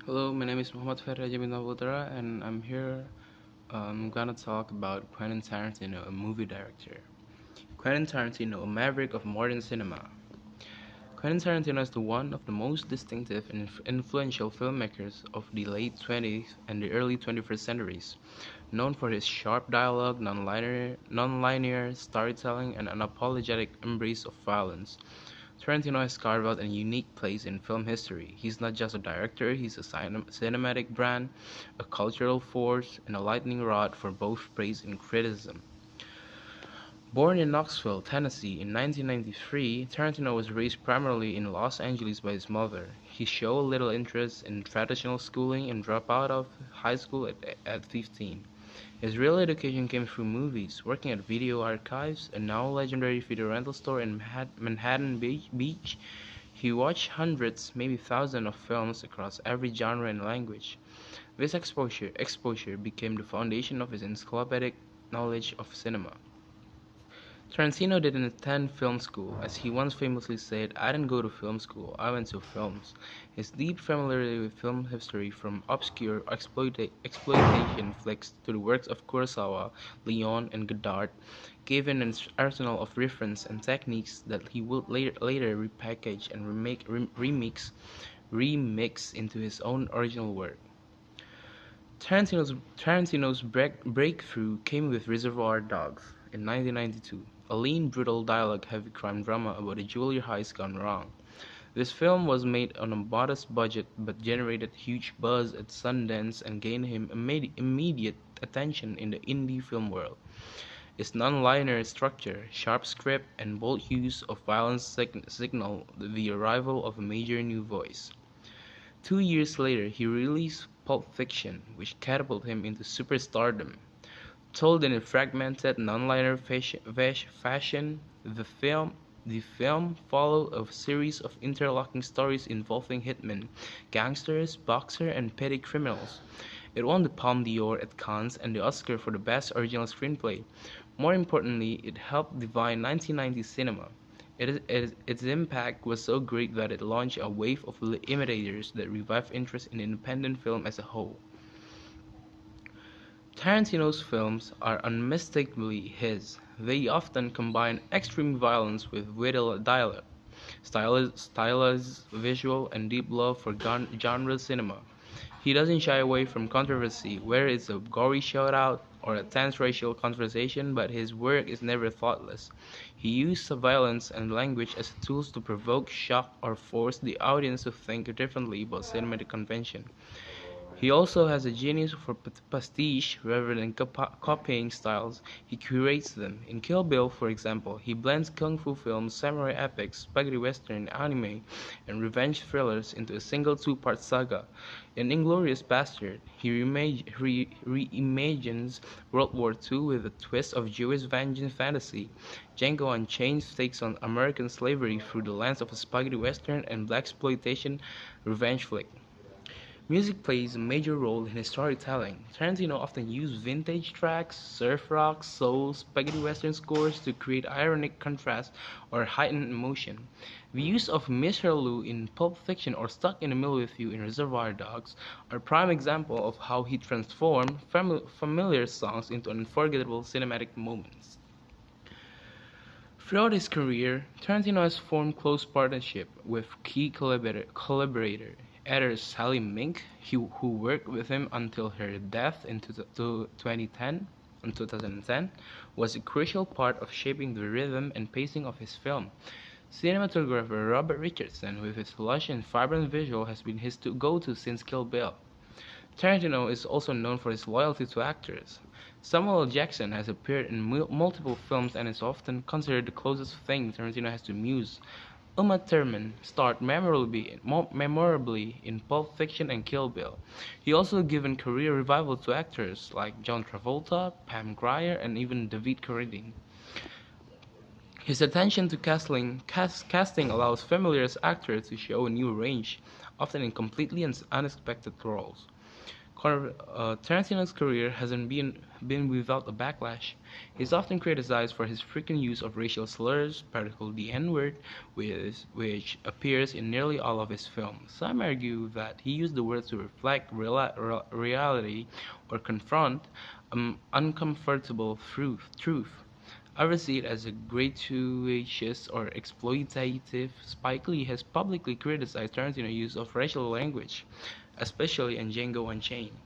Hello, my name is Bintang, and I'm here. I'm gonna talk about Quentin Tarantino, a movie director. Quentin Tarantino, a maverick of modern cinema. Quentin Tarantino is the one of the most distinctive and influential filmmakers of the late 20th and the early 21st centuries, known for his sharp dialogue, non-linear storytelling, and unapologetic embrace of violence. Tarantino has carved out a unique place in film history. He's not just a director, he's a cinematic brand, a cultural force, and a lightning rod for both praise and criticism. Born in Knoxville, Tennessee in 1993, Tarantino was raised primarily in Los Angeles by his mother. He showed little interest in traditional schooling and dropped out of high school at 15. His real education came through movies, working at video archives, a now legendary video rental store in Manhattan Beach. He watched hundreds, maybe thousands of films across every genre and language. This exposure became the foundation of his encyclopedic knowledge of cinema. Tarantino didn't attend film school, as he once famously said, "I didn't go to film school, I went to films." His deep familiarity with film history, from obscure exploitation flicks to the works of Kurosawa, Leone, and Godard, gave him an arsenal of reference and techniques that he would later repackage and remix into his own original work. Tarantino's breakthrough came with Reservoir Dogs in 1992, a lean, brutal, dialogue-heavy crime drama about a jewelry heist gone wrong. This film was made on a modest budget but generated huge buzz at Sundance and gained him immediate attention in the indie film world. Its non-linear structure, sharp script, and bold use of violence signal the arrival of a major new voice. 2 years later, he released Pulp Fiction, which catapulted him into superstardom. Told in a fragmented, non-linear fashion, the film followed a series of interlocking stories involving hitmen, gangsters, boxers, and petty criminals. It won the Palme d'Or at Cannes and the Oscar for the Best Original Screenplay. More importantly, it helped define 1990s cinema. Its impact was so great that it launched a wave of imitators that revived interest in independent film as a whole. Tarantino's films are unmistakably his. They often combine extreme violence with witty dialogue, stylized visual, and deep love for genre cinema. He doesn't shy away from controversy, whether it's a gory shootout or a tense racial conversation, but his work is never thoughtless. He uses violence and language as tools to provoke, shock, or force the audience to think differently about cinematic convention. He also has a genius for pastiche rather than copying styles. He curates them. In Kill Bill, for example, he blends kung fu films, samurai epics, spaghetti western, anime, and revenge thrillers into a single two-part saga. In Inglourious Bastard, he reimagines World War II with a twist of Jewish vengeance fantasy. Django Unchained takes on American slavery through the lens of a spaghetti western and blaxploitation revenge flick. Music plays a major role in his storytelling. Tarantino often used vintage tracks, surf rock, soul, spaghetti western scores to create ironic contrast or heightened emotion. The use of Mr. Lou in Pulp Fiction or Stuck in the Middle with You in Reservoir Dogs are prime example of how he transformed familiar songs into unforgettable cinematic moments. Throughout his career, Tarantino has formed close partnership with key collaborator editor Sally Mink, who worked with him until her death in 2010, was a crucial part of shaping the rhythm and pacing of his film. Cinematographer Robert Richardson, with his lush and vibrant visual, has been his go-to since Kill Bill. Tarantino is also known for his loyalty to actors. Samuel L. Jackson has appeared in multiple films and is often considered the closest thing Tarantino has to Muse. Uma Thurman starred memorably in Pulp Fiction and Kill Bill. He also given career revival to actors like John Travolta, Pam Grier, and even David Carradine. His attention to casting allows familiar actors to show a new range, often in completely unexpected roles. Tarantino's career hasn't been without a backlash. He's often criticized for his frequent use of racial slurs, particularly the N-word, which appears in nearly all of his films. Some argue that he used the word to reflect reality or confront uncomfortable truth. Others see it as a gratuitous or exploitative. Spike Lee has publicly criticized Tarantino's use of racial language, especially in Django Unchained.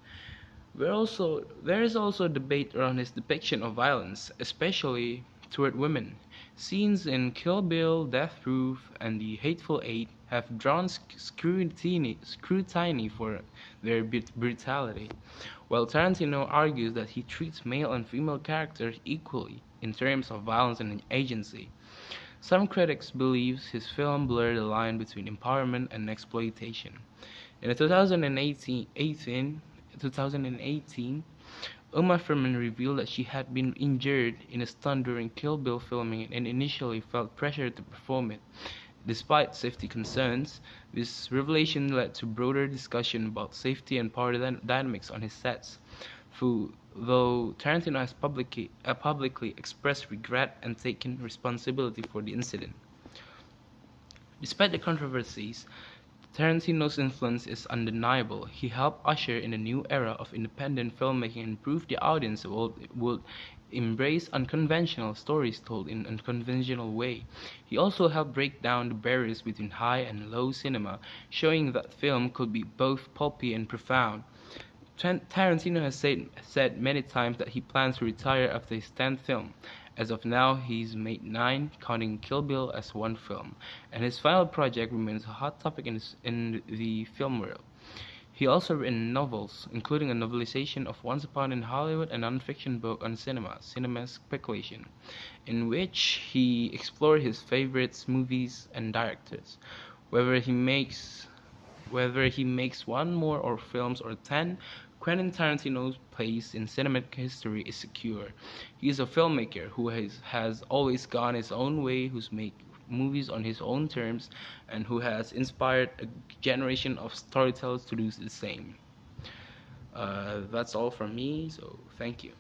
There is also debate around his depiction of violence, especially toward women. Scenes in Kill Bill, Death Proof, and The Hateful Eight have drawn scrutiny for their brutality, while Tarantino argues that he treats male and female characters equally in terms of violence and agency. Some critics believe his film blurred the line between empowerment and exploitation. In 2018, Uma Thurman revealed that she had been injured in a stunt during Kill Bill filming and initially felt pressure to perform it. Despite safety concerns, this revelation led to broader discussion about safety and power dynamics on his sets. Though Tarantino has publicly expressed regret and taken responsibility for the incident. Despite the controversies, Tarantino's influence is undeniable. He helped usher in a new era of independent filmmaking and proved the audience would embrace unconventional stories told in an unconventional way. He also helped break down the barriers between high and low cinema, showing that film could be both pulpy and profound. Tarantino has said many times that he plans to retire after his 10th film. As of now, he's made 9, counting Kill Bill as one film, and his final project remains a hot topic in the film world. He also written novels, including a novelization of Once Upon in Hollywood and a non-fiction book on cinema speculation, in which he explored his favorites, movies, and directors. Whether he makes one more or films or 10, Quentin Tarantino's place in cinematic history is secure. He is a filmmaker who has always gone his own way, who's made movies on his own terms, and who has inspired a generation of storytellers to do the same. That's all from me, so thank you.